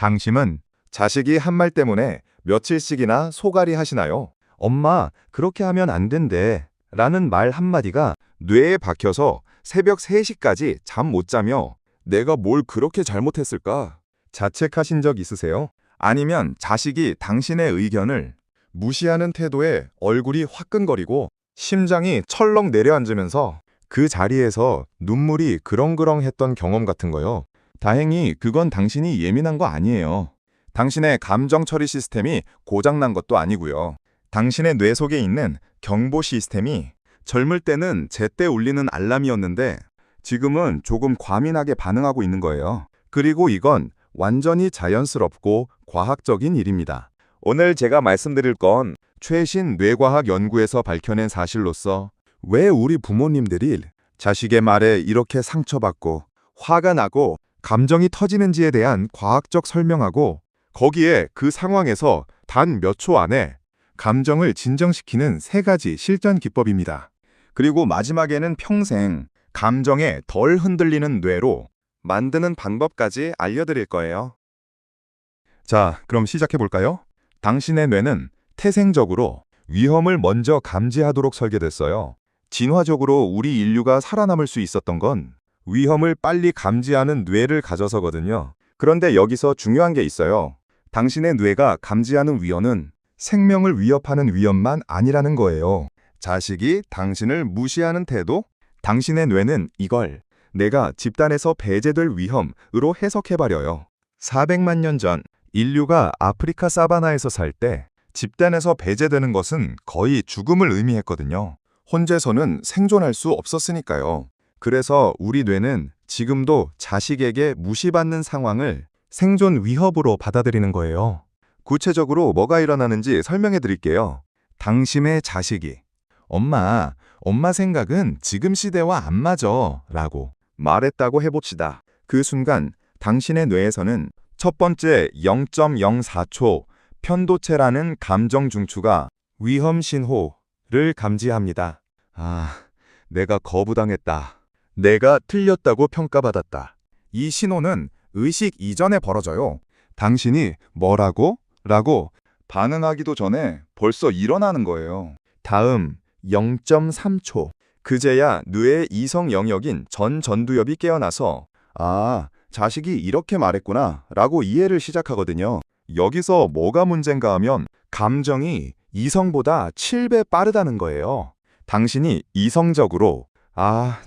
당신은 자식이 한 말 때문에 며칠씩이나 소갈이 하시나요? 엄마, 그렇게 하면 안 된대. 라는 말 한마디가 뇌에 박혀서 새벽 3시까지 잠 못 자며 내가 뭘 그렇게 잘못했을까? 자책하신 적 있으세요? 아니면 자식이 당신의 의견을 무시하는 태도에 얼굴이 화끈거리고 심장이 철렁 내려앉으면서 그 자리에서 눈물이 그렁그렁했던 경험 같은 거요. 다행히 그건 당신이 예민한 거 아니에요. 당신의 감정 처리 시스템이 고장난 것도 아니고요. 당신의 뇌 속에 있는 경보 시스템이 젊을 때는 제때 울리는 알람이었는데 지금은 조금 과민하게 반응하고 있는 거예요. 그리고 이건 완전히 자연스럽고 과학적인 일입니다. 오늘 제가 말씀드릴 건 최신 뇌과학 연구에서 밝혀낸 사실로서 왜 우리 부모님들이 자식의 말에 이렇게 상처받고 화가 나고 감정이 터지는지에 대한 과학적 설명하고 거기에 그 상황에서 단 몇 초 안에 감정을 진정시키는 3가지 실전 기법입니다. 그리고 마지막에는 평생 감정에 덜 흔들리는 뇌로 만드는 방법까지 알려드릴 거예요. 자, 그럼 시작해 볼까요? 당신의 뇌는 태생적으로 위험을 먼저 감지하도록 설계됐어요. 진화적으로 우리 인류가 살아남을 수 있었던 건 위험을 빨리 감지하는 뇌를 가져서거든요. 그런데 여기서 중요한 게 있어요. 당신의 뇌가 감지하는 위험은 생명을 위협하는 위험만 아니라는 거예요. 자식이 당신을 무시하는 태도? 당신의 뇌는 이걸 내가 집단에서 배제될 위험으로 해석해버려요. 400만 년 전 인류가 아프리카 사바나에서 살 때 집단에서 배제되는 것은 거의 죽음을 의미했거든요. 혼자서는 생존할 수 없었으니까요. 그래서 우리 뇌는 지금도 자식에게 무시받는 상황을 생존 위협으로 받아들이는 거예요. 구체적으로 뭐가 일어나는지 설명해 드릴게요. 당신의 자식이 엄마 생각은 지금 시대와 안 맞아 라고 말했다고 해봅시다. 그 순간 당신의 뇌에서는 첫 번째 0.04초 편도체라는 감정 중추가 위험 신호를 감지합니다. 내가 거부당했다. 내가 틀렸다고 평가받았다. 이 신호는 의식 이전에 벌어져요. 당신이 뭐라고? 라고 반응하기도 전에 벌써 일어나는 거예요. 다음 0.3초. 그제야 뇌의 이성 영역인 전두엽이 깨어나서 자식이 이렇게 말했구나 라고 이해를 시작하거든요. 여기서 뭐가 문제인가 하면 감정이 이성보다 7배 빠르다는 거예요. 당신이 이성적으로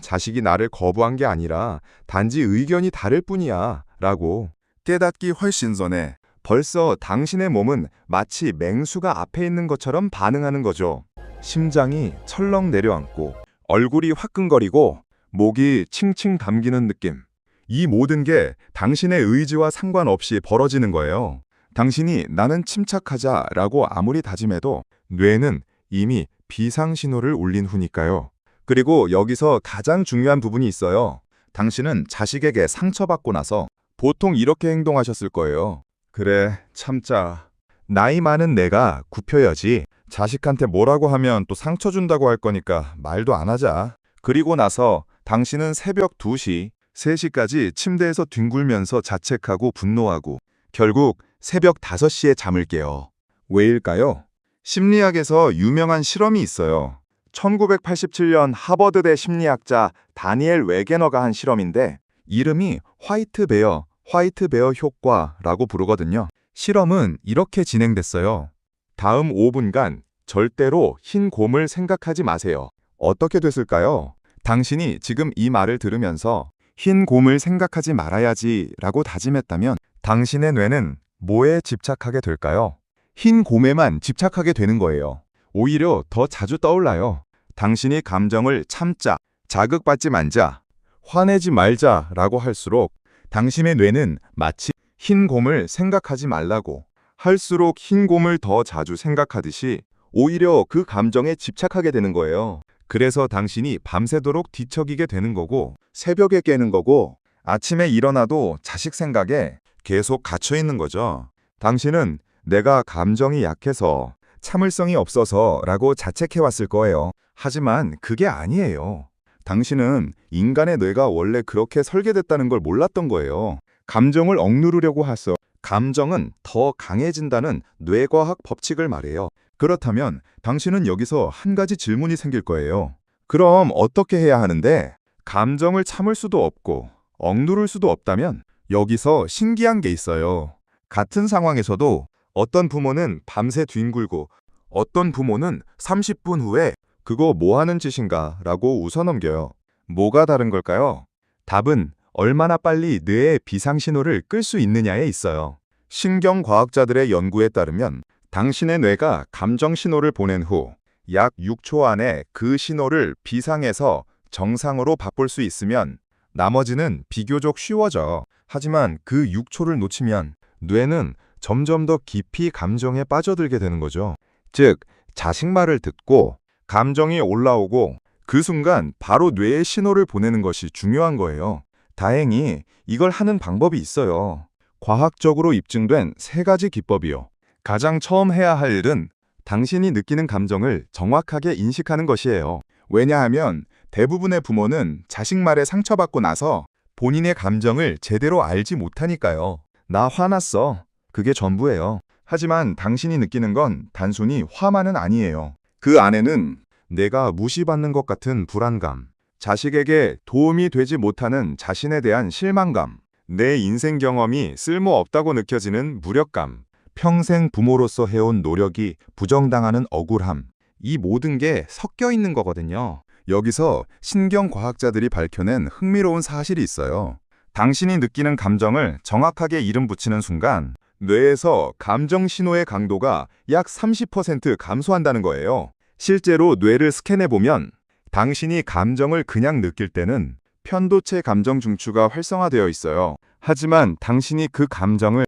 자식이 나를 거부한 게 아니라 단지 의견이 다를 뿐이야 라고 깨닫기 훨씬 전에 벌써 당신의 몸은 마치 맹수가 앞에 있는 것처럼 반응하는 거죠. 심장이 철렁 내려앉고 얼굴이 화끈거리고 목이 칭칭 감기는 느낌. 이 모든 게 당신의 의지와 상관없이 벌어지는 거예요. 당신이 나는 침착하자라고 아무리 다짐해도 뇌는 이미 비상신호를 울린 후니까요. 그리고 여기서 가장 중요한 부분이 있어요. 당신은 자식에게 상처받고 나서 보통 이렇게 행동하셨을 거예요. 그래, 참자. 나이 많은 내가 굽혀야지. 자식한테 뭐라고 하면 또 상처 준다고 할 거니까 말도 안 하자. 그리고 나서 당신은 새벽 2시, 3시까지 침대에서 뒹굴면서 자책하고 분노하고 결국 새벽 5시에 잠을 깨요. 왜일까요? 심리학에서 유명한 실험이 있어요. 1987년 하버드대 심리학자 다니엘 웨게너가 한 실험인데 이름이 화이트 베어 효과라고 부르거든요. 실험은 이렇게 진행됐어요. 다음 5분간 절대로 흰 곰을 생각하지 마세요. 어떻게 됐을까요? 당신이 지금 이 말을 들으면서 흰 곰을 생각하지 말아야지 라고 다짐했다면 당신의 뇌는 뭐에 집착하게 될까요? 흰 곰에만 집착하게 되는 거예요. 오히려 더 자주 떠올라요. 당신이 감정을 참자, 자극받지 말자, 화내지 말자 라고 할수록 당신의 뇌는 마치 흰 곰을 생각하지 말라고 할수록 흰 곰을 더 자주 생각하듯이 오히려 그 감정에 집착하게 되는 거예요. 그래서 당신이 밤새도록 뒤척이게 되는 거고 새벽에 깨는 거고 아침에 일어나도 자식 생각에 계속 갇혀 있는 거죠. 당신은 내가 감정이 약해서 참을성이 없어서 라고 자책해왔을 거예요. 하지만 그게 아니에요. 당신은 인간의 뇌가 원래 그렇게 설계됐다는 걸 몰랐던 거예요. 감정을 억누르려고 해서 감정은 더 강해진다는 뇌과학 법칙을 말해요. 그렇다면 당신은 여기서 한 가지 질문이 생길 거예요. 그럼 어떻게 해야 하는데? 감정을 참을 수도 없고 억누를 수도 없다면 여기서 신기한 게 있어요. 같은 상황에서도 어떤 부모는 밤새 뒹굴고 어떤 부모는 30분 후에 그거 뭐 하는 짓인가 라고 웃어넘겨요. 뭐가 다른 걸까요? 답은 얼마나 빨리 뇌의 비상신호를 끌 수 있느냐에 있어요. 신경과학자들의 연구에 따르면 당신의 뇌가 감정신호를 보낸 후 약 6초 안에 그 신호를 비상에서 정상으로 바꿀 수 있으면 나머지는 비교적 쉬워져. 하지만 그 6초를 놓치면 뇌는 점점 더 깊이 감정에 빠져들게 되는 거죠. 즉, 자식 말을 듣고 감정이 올라오고 그 순간 바로 뇌에 신호를 보내는 것이 중요한 거예요. 다행히 이걸 하는 방법이 있어요. 과학적으로 입증된 3가지 기법이요. 가장 처음 해야 할 일은 당신이 느끼는 감정을 정확하게 인식하는 것이에요. 왜냐하면 대부분의 부모는 자식 말에 상처받고 나서 본인의 감정을 제대로 알지 못하니까요. 나 화났어. 그게 전부예요. 하지만 당신이 느끼는 건 단순히 화만은 아니에요. 그 안에는 내가 무시받는 것 같은 불안감, 자식에게 도움이 되지 못하는 자신에 대한 실망감, 내 인생 경험이 쓸모없다고 느껴지는 무력감, 평생 부모로서 해온 노력이 부정당하는 억울함, 이 모든 게 섞여 있는 거거든요. 여기서 신경과학자들이 밝혀낸 흥미로운 사실이 있어요. 당신이 느끼는 감정을 정확하게 이름 붙이는 순간 뇌에서 감정 신호의 강도가 약 30% 감소한다는 거예요. 실제로 뇌를 스캔해보면 당신이 감정을 그냥 느낄 때는 편도체 감정 중추가 활성화되어 있어요. 하지만 당신이 그 감정을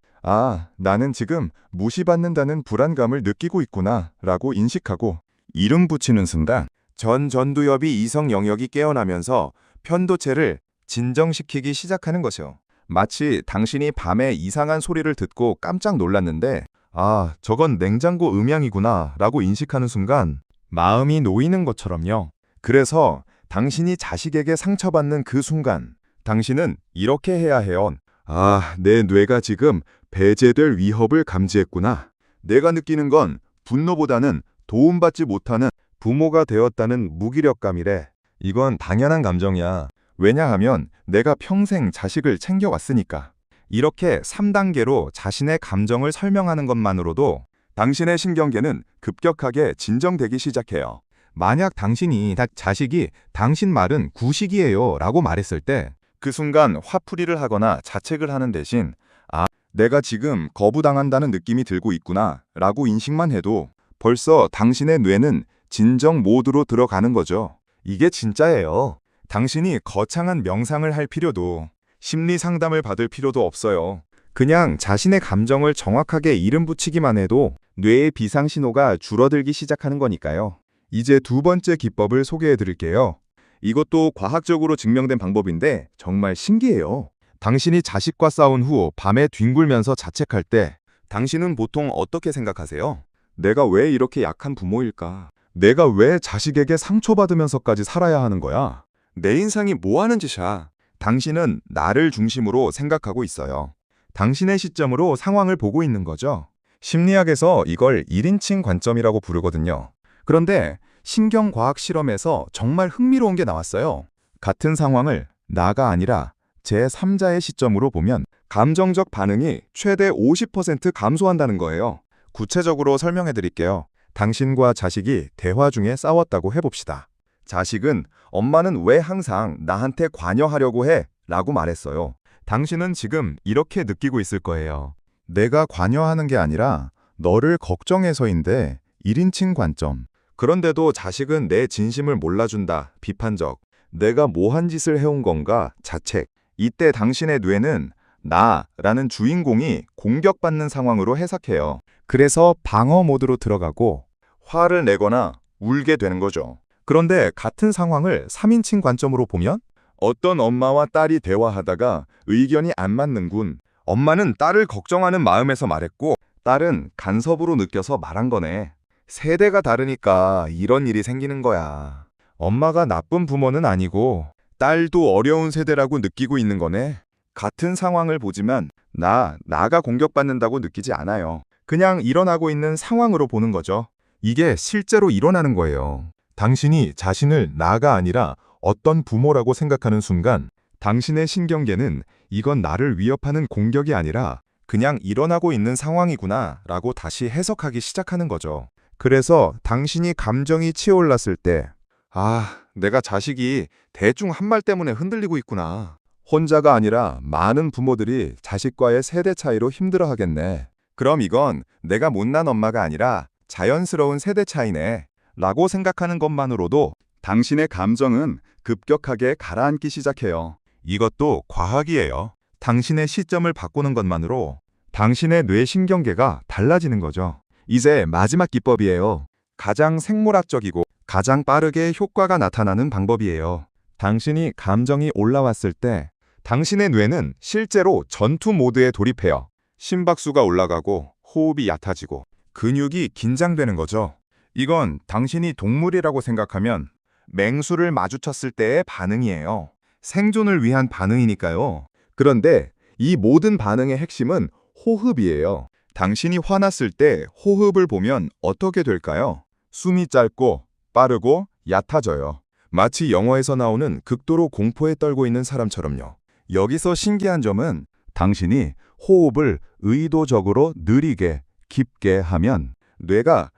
나는 지금 무시받는다는 불안감을 느끼고 있구나 라고 인식하고 이름 붙이는 순간 전두엽이 이성 영역이 깨어나면서 편도체를 진정시키기 시작하는 거죠. 마치 당신이 밤에 이상한 소리를 듣고 깜짝 놀랐는데 저건 냉장고 음향이구나 라고 인식하는 순간 마음이 놓이는 것처럼요. 그래서 당신이 자식에게 상처받는 그 순간 당신은 이렇게 해야 해요. 내 뇌가 지금 배제될 위협을 감지했구나. 내가 느끼는 건 분노보다는 도움받지 못하는 부모가 되었다는 무기력감이래. 이건 당연한 감정이야. 왜냐하면 내가 평생 자식을 챙겨왔으니까. 이렇게 3단계로 자신의 감정을 설명하는 것만으로도 당신의 신경계는 급격하게 진정되기 시작해요. 만약 당신이 자식이 당신 말은 구식이에요 라고 말했을 때 그 순간 화풀이를 하거나 자책을 하는 대신 내가 지금 거부당한다는 느낌이 들고 있구나 라고 인식만 해도 벌써 당신의 뇌는 진정 모드로 들어가는 거죠. 이게 진짜예요. 당신이 거창한 명상을 할 필요도 심리 상담을 받을 필요도 없어요. 그냥 자신의 감정을 정확하게 이름 붙이기만 해도 뇌의 비상신호가 줄어들기 시작하는 거니까요. 이제 2번째 기법을 소개해 드릴게요. 이것도 과학적으로 증명된 방법인데 정말 신기해요. 당신이 자식과 싸운 후 밤에 뒹굴면서 자책할 때 당신은 보통 어떻게 생각하세요? 내가 왜 이렇게 약한 부모일까? 내가 왜 자식에게 상처받으면서까지 살아야 하는 거야? 내 인상이 뭐 하는 짓이야? 당신은 나를 중심으로 생각하고 있어요. 당신의 시점으로 상황을 보고 있는 거죠. 심리학에서 이걸 1인칭 관점이라고 부르거든요. 그런데 신경과학 실험에서 정말 흥미로운 게 나왔어요. 같은 상황을 나가 아니라 제3자의 시점으로 보면 감정적 반응이 최대 50% 감소한다는 거예요. 구체적으로 설명해 드릴게요. 당신과 자식이 대화 중에 싸웠다고 해봅시다. 자식은 엄마는 왜 항상 나한테 관여하려고 해? 라고 말했어요. 당신은 지금 이렇게 느끼고 있을 거예요. 내가 관여하는 게 아니라 너를 걱정해서인데 1인칭 관점. 그런데도 자식은 내 진심을 몰라준다. 비판적. 내가 뭐 한 짓을 해온 건가? 자책. 이때 당신의 뇌는 나라는 주인공이 공격받는 상황으로 해석해요. 그래서 방어 모드로 들어가고 화를 내거나 울게 되는 거죠. 그런데 같은 상황을 3인칭 관점으로 보면 어떤 엄마와 딸이 대화하다가 의견이 안 맞는군. 엄마는 딸을 걱정하는 마음에서 말했고 딸은 간섭으로 느껴서 말한 거네. 세대가 다르니까 이런 일이 생기는 거야. 엄마가 나쁜 부모는 아니고 딸도 어려운 세대라고 느끼고 있는 거네. 같은 상황을 보지만 나가 공격받는다고 느끼지 않아요. 그냥 일어나고 있는 상황으로 보는 거죠. 이게 실제로 일어나는 거예요. 당신이 자신을 나가 아니라 어떤 부모라고 생각하는 순간 당신의 신경계는 이건 나를 위협하는 공격이 아니라 그냥 일어나고 있는 상황이구나 라고 다시 해석하기 시작하는 거죠. 그래서 당신이 감정이 치올랐을 때 내가 자식이 대충 한 말 때문에 흔들리고 있구나. 혼자가 아니라 많은 부모들이 자식과의 세대 차이로 힘들어하겠네. 그럼 이건 내가 못난 엄마가 아니라 자연스러운 세대 차이네 라고 생각하는 것만으로도 당신의 감정은 급격하게 가라앉기 시작해요. 이것도 과학이에요. 당신의 시점을 바꾸는 것만으로 당신의 뇌신경계가 달라지는 거죠. 이제 마지막 기법이에요. 가장 생물학적이고 가장 빠르게 효과가 나타나는 방법이에요. 당신이 감정이 올라왔을 때 당신의 뇌는 실제로 전투 모드에 돌입해요. 심박수가 올라가고 호흡이 얕아지고 근육이 긴장되는 거죠. 이건 당신이 동물이라고 생각하면 맹수를 마주쳤을 때의 반응이에요. 생존을 위한 반응이니까요. 그런데 이 모든 반응의 핵심은 호흡이에요. 당신이 화났을 때 호흡을 보면 어떻게 될까요? 숨이 짧고 빠르고 얕아져요. 마치 영화에서 나오는 극도로 공포에 떨고 있는 사람처럼요. 여기서 신기한 점은 당신이 호흡을 의도적으로 느리게 깊게 하면 뇌가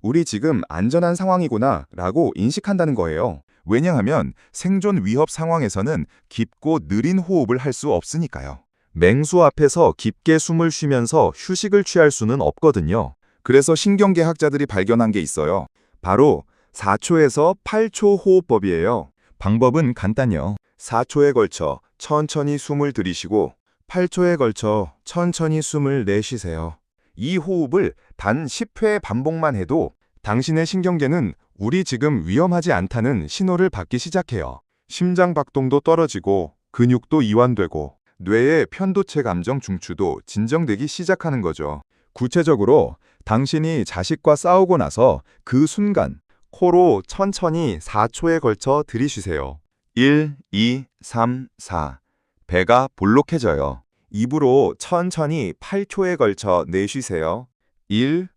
우리 지금 안전한 상황이구나 라고 인식한다는 거예요. 왜냐하면 생존 위협 상황에서는 깊고 느린 호흡을 할 수 없으니까요. 맹수 앞에서 깊게 숨을 쉬면서 휴식을 취할 수는 없거든요. 그래서 신경계학자들이 발견한 게 있어요. 바로 4초에서 8초 호흡법이에요. 방법은 간단해요. 4초에 걸쳐 천천히 숨을 들이쉬고 8초에 걸쳐 천천히 숨을 내쉬세요. 이 호흡을 단 10회 반복만 해도 당신의 신경계는 우리 지금 위험하지 않다는 신호를 받기 시작해요. 심장 박동도 떨어지고 근육도 이완되고 뇌의 편도체 감정 중추도 진정되기 시작하는 거죠. 구체적으로 당신이 자식과 싸우고 나서 그 순간 코로 천천히 4초에 걸쳐 들이쉬세요. 1, 2, 3, 4. 배가 볼록해져요. 입으로 천천히 8초에 걸쳐 내쉬세요. 1,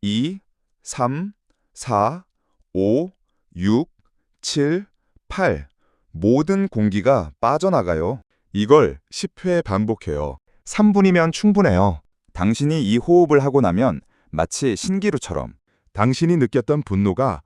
2, 3, 4, 5, 6, 7, 8. 모든 공기가 빠져나가요. 이걸 10회 반복해요. 3분이면 충분해요. 당신이 이 호흡을 하고 나면 마치 신기루처럼 당신이 느꼈던 분노가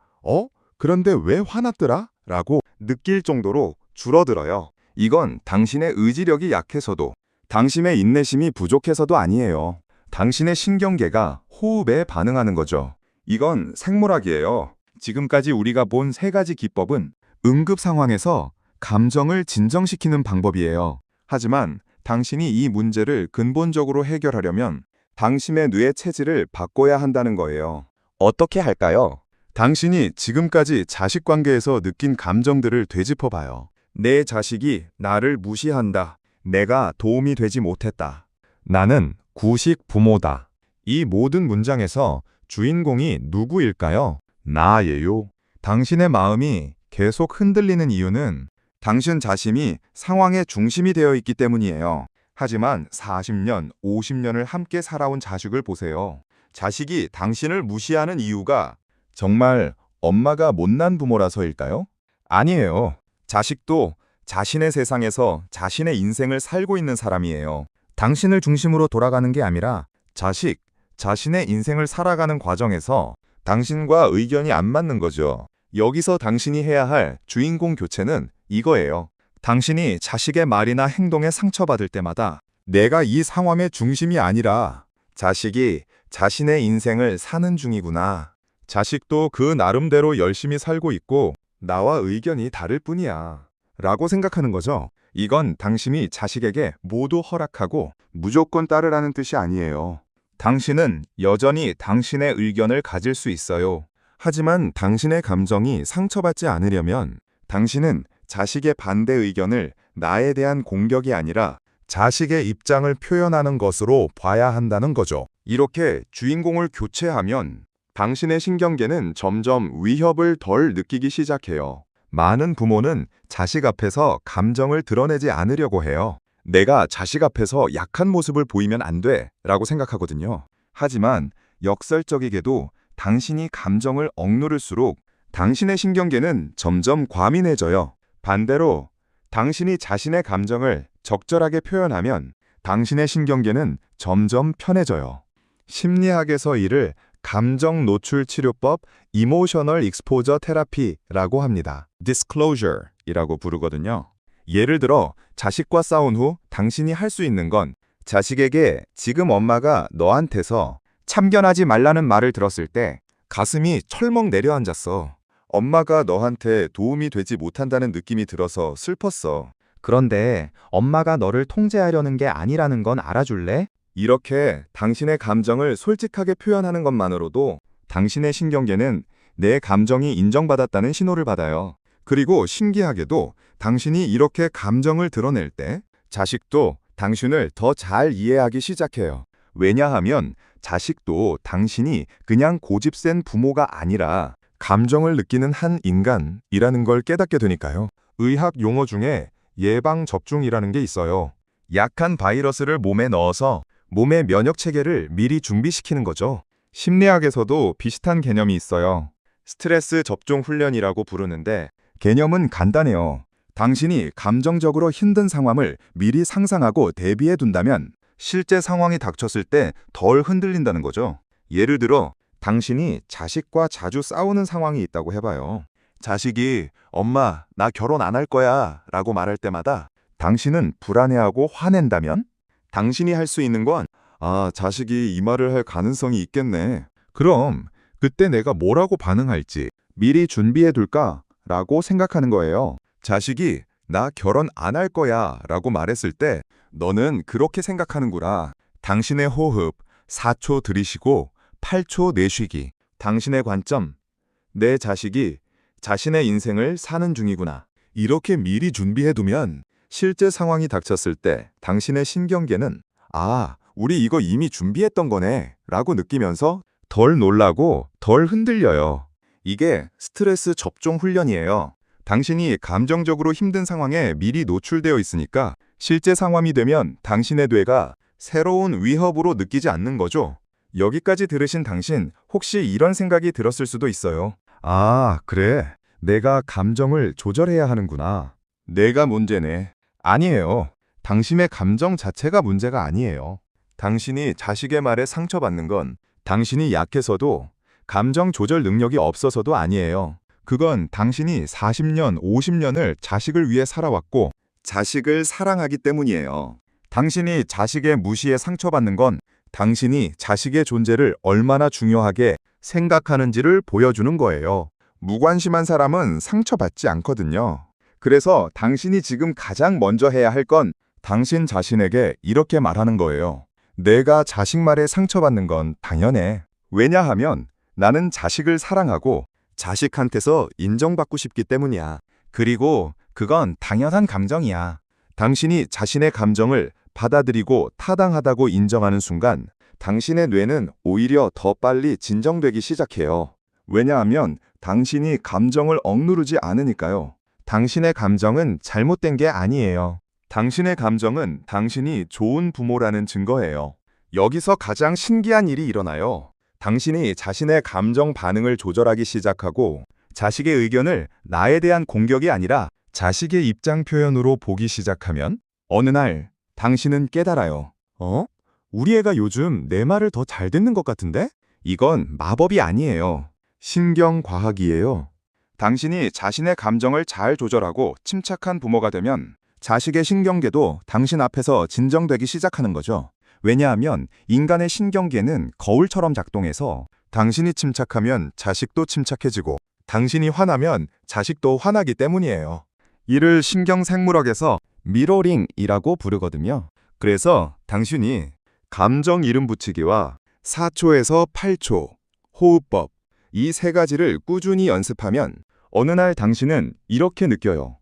그런데 왜 화났더라? 라고 느낄 정도로 줄어들어요. 이건 당신의 의지력이 약해서도 당신의 인내심이 부족해서도 아니에요. 당신의 신경계가 호흡에 반응하는 거죠. 이건 생물학이에요. 지금까지 우리가 본 3가지 기법은 응급 상황에서 감정을 진정시키는 방법이에요. 하지만 당신이 이 문제를 근본적으로 해결하려면 당신의 뇌 체질을 바꿔야 한다는 거예요. 어떻게 할까요? 당신이 지금까지 자식 관계에서 느낀 감정들을 되짚어 봐요. 내 자식이 나를 무시한다. 내가 도움이 되지 못했다. 나는 구식 부모다. 이 모든 문장에서 주인공이 누구일까요? 나예요. 당신의 마음이 계속 흔들리는 이유는 당신 자신이 상황의 중심이 되어 있기 때문이에요. 하지만 40년, 50년을 함께 살아온 자식을 보세요. 자식이 당신을 무시하는 이유가 정말 엄마가 못난 부모라서일까요? 아니에요. 자식도 자신의 세상에서 자신의 인생을 살고 있는 사람이에요. 당신을 중심으로 돌아가는 게 아니라 자신의 인생을 살아가는 과정에서 당신과 의견이 안 맞는 거죠. 여기서 당신이 해야 할 주인공 교체는 이거예요. 당신이 자식의 말이나 행동에 상처받을 때마다 내가 이 상황의 중심이 아니라 자식이 자신의 인생을 사는 중이구나. 자식도 그 나름대로 열심히 살고 있고 나와 의견이 다를 뿐이야. 라고 생각하는 거죠. 이건 당신이 자식에게 모두 허락하고 무조건 따르라는 뜻이 아니에요. 당신은 여전히 당신의 의견을 가질 수 있어요. 하지만 당신의 감정이 상처받지 않으려면 당신은 자식의 반대 의견을 나에 대한 공격이 아니라 자식의 입장을 표현하는 것으로 봐야 한다는 거죠. 이렇게 주인공을 교체하면 당신의 신경계는 점점 위협을 덜 느끼기 시작해요. 많은 부모는 자식 앞에서 감정을 드러내지 않으려고 해요. 내가 자식 앞에서 약한 모습을 보이면 안 돼 라고 생각하거든요. 하지만 역설적이게도 당신이 감정을 억누를수록 당신의 신경계는 점점 과민해져요. 반대로 당신이 자신의 감정을 적절하게 표현하면 당신의 신경계는 점점 편해져요. 심리학에서 이를 감정 노출 치료법 Emotional Exposure Therapy라고 합니다. Disclosure이라고 부르거든요. 예를 들어 자식과 싸운 후 당신이 할 수 있는 건 자식에게 지금 엄마가 너한테서 참견하지 말라는 말을 들었을 때 가슴이 철렁 내려앉았어. 엄마가 너한테 도움이 되지 못한다는 느낌이 들어서 슬펐어. 그런데 엄마가 너를 통제하려는 게 아니라는 건 알아줄래? 이렇게 당신의 감정을 솔직하게 표현하는 것만으로도 당신의 신경계는 내 감정이 인정받았다는 신호를 받아요. 그리고 신기하게도 당신이 이렇게 감정을 드러낼 때 자식도 당신을 더 잘 이해하기 시작해요. 왜냐하면 자식도 당신이 그냥 고집센 부모가 아니라 감정을 느끼는 한 인간이라는 걸 깨닫게 되니까요. 의학 용어 중에 예방접종이라는 게 있어요. 약한 바이러스를 몸에 넣어서 몸의 면역 체계를 미리 준비시키는 거죠. 심리학에서도 비슷한 개념이 있어요. 스트레스 접종 훈련이라고 부르는데 개념은 간단해요. 당신이 감정적으로 힘든 상황을 미리 상상하고 대비해 둔다면 실제 상황이 닥쳤을 때 덜 흔들린다는 거죠. 예를 들어 당신이 자식과 자주 싸우는 상황이 있다고 해봐요. 자식이 엄마, 나 결혼 안 할 거야 라고 말할 때마다 당신은 불안해하고 화낸다면 당신이 할 수 있는 건 자식이 이 말을 할 가능성이 있겠네. 그럼 그때 내가 뭐라고 반응할지 미리 준비해 둘까? 라고 생각하는 거예요. 자식이 나 결혼 안 할 거야 라고 말했을 때 너는 그렇게 생각하는구나. 당신의 호흡 4초 들이쉬고 8초 내쉬기. 당신의 관점, 내 자식이 자신의 인생을 사는 중이구나. 이렇게 미리 준비해두면 실제 상황이 닥쳤을 때 당신의 신경계는 우리 이거 이미 준비했던 거네 라고 느끼면서 덜 놀라고 덜 흔들려요. 이게 스트레스 접종 훈련이에요. 당신이 감정적으로 힘든 상황에 미리 노출되어 있으니까 실제 상황이 되면 당신의 뇌가 새로운 위협으로 느끼지 않는 거죠. 여기까지 들으신 당신 혹시 이런 생각이 들었을 수도 있어요. 그래. 내가 감정을 조절해야 하는구나. 내가 문제네. 아니에요. 당신의 감정 자체가 문제가 아니에요. 당신이 자식의 말에 상처받는 건 당신이 약해서도 감정 조절 능력이 없어서도 아니에요. 그건 당신이 40년, 50년을 자식을 위해 살아왔고 자식을 사랑하기 때문이에요. 당신이 자식의 무시에 상처받는 건 당신이 자식의 존재를 얼마나 중요하게 생각하는지를 보여주는 거예요. 무관심한 사람은 상처받지 않거든요. 그래서 당신이 지금 가장 먼저 해야 할 건 당신 자신에게 이렇게 말하는 거예요. 내가 자식 말에 상처받는 건 당연해. 왜냐하면 나는 자식을 사랑하고 자식한테서 인정받고 싶기 때문이야. 그리고 그건 당연한 감정이야. 당신이 자신의 감정을 받아들이고 타당하다고 인정하는 순간 당신의 뇌는 오히려 더 빨리 진정되기 시작해요. 왜냐하면 당신이 감정을 억누르지 않으니까요. 당신의 감정은 잘못된 게 아니에요. 당신의 감정은 당신이 좋은 부모라는 증거예요. 여기서 가장 신기한 일이 일어나요. 당신이 자신의 감정 반응을 조절하기 시작하고 자식의 의견을 나에 대한 공격이 아니라 자식의 입장 표현으로 보기 시작하면 어느 날 당신은 깨달아요. 우리 애가 요즘 내 말을 더 잘 듣는 것 같은데? 이건 마법이 아니에요. 신경과학이에요. 당신이 자신의 감정을 잘 조절하고 침착한 부모가 되면 자식의 신경계도 당신 앞에서 진정되기 시작하는 거죠. 왜냐하면 인간의 신경계는 거울처럼 작동해서 당신이 침착하면 자식도 침착해지고 당신이 화나면 자식도 화나기 때문이에요. 이를 신경생물학에서 미러링이라고 부르거든요. 그래서 당신이 감정 이름 붙이기와 4초에서 8초, 호흡법 이 세 가지를 꾸준히 연습하면 어느 날 당신은 이렇게 느껴요.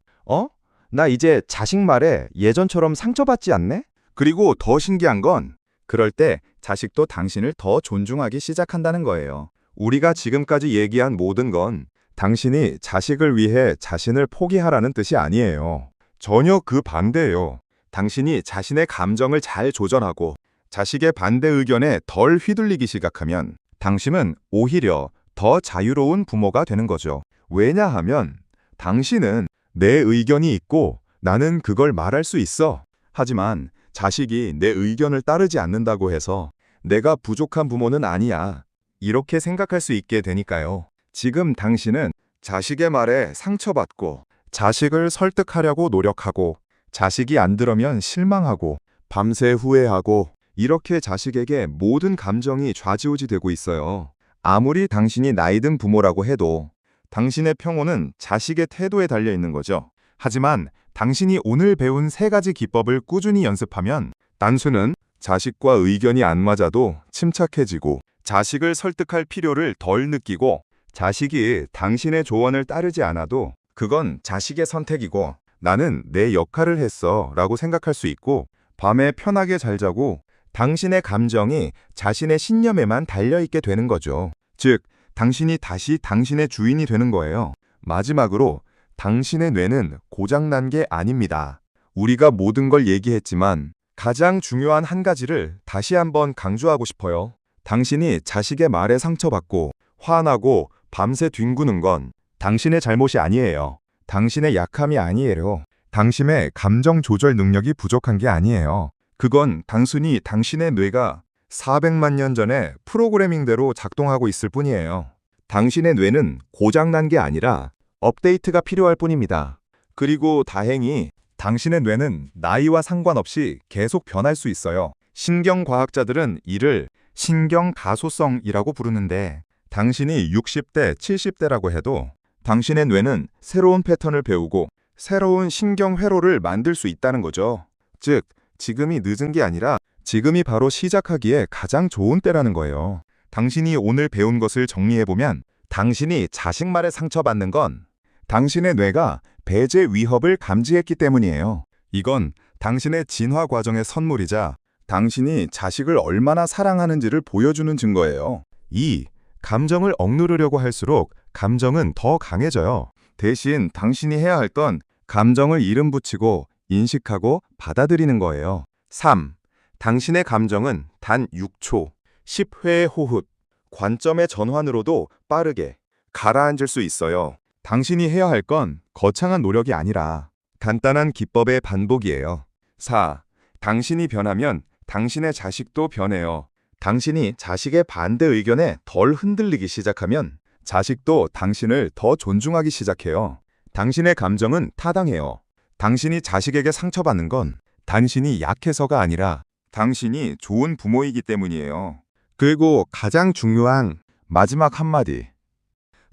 나 이제 자식 말에 예전처럼 상처받지 않네? 그리고 더 신기한 건 그럴 때 자식도 당신을 더 존중하기 시작한다는 거예요. 우리가 지금까지 얘기한 모든 건 당신이 자식을 위해 자신을 포기하라는 뜻이 아니에요. 전혀 그 반대예요. 당신이 자신의 감정을 잘 조절하고 자식의 반대 의견에 덜 휘둘리기 시작하면 당신은 오히려 더 자유로운 부모가 되는 거죠. 왜냐하면 당신은 내 의견이 있고 나는 그걸 말할 수 있어. 하지만 자식이 내 의견을 따르지 않는다고 해서 내가 부족한 부모는 아니야. 이렇게 생각할 수 있게 되니까요. 지금 당신은 자식의 말에 상처받고 자식을 설득하려고 노력하고 자식이 안 들으면 실망하고 밤새 후회하고 이렇게 자식에게 모든 감정이 좌지우지되고 있어요. 아무리 당신이 나이든 부모라고 해도 당신의 평온은 자식의 태도에 달려 있는 거죠. 하지만 당신이 오늘 배운 3가지 기법을 꾸준히 연습하면 단수는 자식과 의견이 안 맞아도 침착해지고 자식을 설득할 필요를 덜 느끼고 자식이 당신의 조언을 따르지 않아도 그건 자식의 선택이고 나는 내 역할을 했어 라고 생각할 수 있고 밤에 편하게 잘 자고 당신의 감정이 자신의 신념에만 달려있게 되는 거죠. 즉, 당신이 다시 당신의 주인이 되는 거예요. 마지막으로 당신의 뇌는 고장난 게 아닙니다. 우리가 모든 걸 얘기했지만 가장 중요한 한 가지를 다시 한번 강조하고 싶어요. 당신이 자식의 말에 상처받고 화나고 밤새 뒹구는 건 당신의 잘못이 아니에요. 당신의 약함이 아니에요. 당신의 감정 조절 능력이 부족한 게 아니에요. 그건 단순히 당신의 뇌가 400만 년 전에 프로그래밍대로 작동하고 있을 뿐이에요. 당신의 뇌는 고장난 게 아니라 업데이트가 필요할 뿐입니다. 그리고 다행히 당신의 뇌는 나이와 상관없이 계속 변할 수 있어요. 신경과학자들은 이를 신경가소성이라고 부르는데 당신이 60대, 70대라고 해도 당신의 뇌는 새로운 패턴을 배우고 새로운 신경회로를 만들 수 있다는 거죠. 즉, 지금이 늦은 게 아니라 지금이 바로 시작하기에 가장 좋은 때라는 거예요. 당신이 오늘 배운 것을 정리해보면 당신이 자식 말에 상처받는 건 당신의 뇌가 배제 위협을 감지했기 때문이에요. 이건 당신의 진화 과정의 선물이자 당신이 자식을 얼마나 사랑하는지를 보여주는 증거예요. 이 감정을 억누르려고 할수록 감정은 더 강해져요. 대신 당신이 해야 할 건 감정을 이름 붙이고 인식하고 받아들이는 거예요. 3. 당신의 감정은 단 6초, 10회의 호흡, 관점의 전환으로도 빠르게 가라앉을 수 있어요. 당신이 해야 할 건 거창한 노력이 아니라 간단한 기법의 반복이에요. 4. 당신이 변하면 당신의 자식도 변해요. 당신이 자식의 반대 의견에 덜 흔들리기 시작하면 자식도 당신을 더 존중하기 시작해요. 당신의 감정은 타당해요. 당신이 자식에게 상처받는 건 당신이 약해서가 아니라 당신이 좋은 부모이기 때문이에요. 그리고 가장 중요한 마지막 한마디.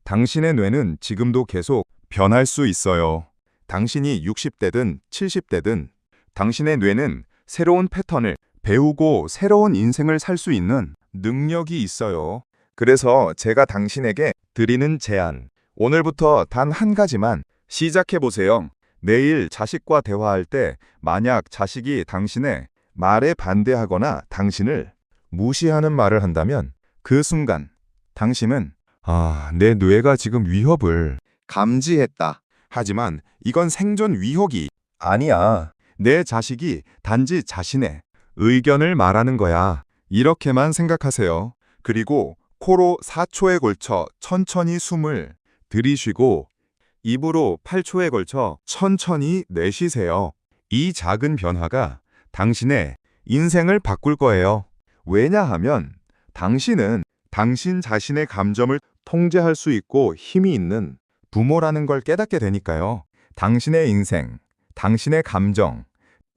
당신의 뇌는 지금도 계속 변할 수 있어요. 당신이 60대든 70대든 당신의 뇌는 새로운 패턴을 배우고 새로운 인생을 살 수 있는 능력이 있어요. 그래서 제가 당신에게 드리는 제안. 오늘부터 단 한 가지만 시작해보세요. 내일 자식과 대화할 때 만약 자식이 당신의 말에 반대하거나 당신을 무시하는 말을 한다면 그 순간 당신은 내 뇌가 지금 위협을 감지했다. 하지만 이건 생존 위협이 아니야. 내 자식이 단지 자신의 의견을 말하는 거야. 이렇게만 생각하세요. 그리고 코로 4초에 걸쳐 천천히 숨을 들이쉬고 입으로 8초에 걸쳐 천천히 내쉬세요. 이 작은 변화가 당신의 인생을 바꿀 거예요. 왜냐하면 당신은 당신 자신의 감정을 통제할 수 있고 힘이 있는 부모라는 걸 깨닫게 되니까요. 당신의 인생, 당신의 감정,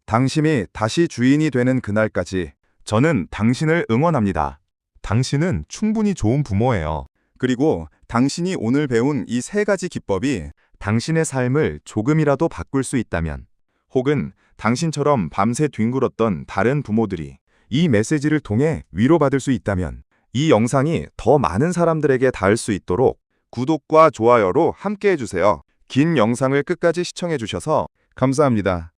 당신이 다시 주인이 되는 그날까지 저는 당신을 응원합니다. 당신은 충분히 좋은 부모예요. 그리고 당신이 오늘 배운 이 3가지 기법이 당신의 삶을 조금이라도 바꿀 수 있다면, 혹은 당신처럼 밤새 뒹굴었던 다른 부모들이 이 메시지를 통해 위로받을 수 있다면, 이 영상이 더 많은 사람들에게 닿을 수 있도록 구독과 좋아요로 함께 해주세요. 긴 영상을 끝까지 시청해주셔서 감사합니다.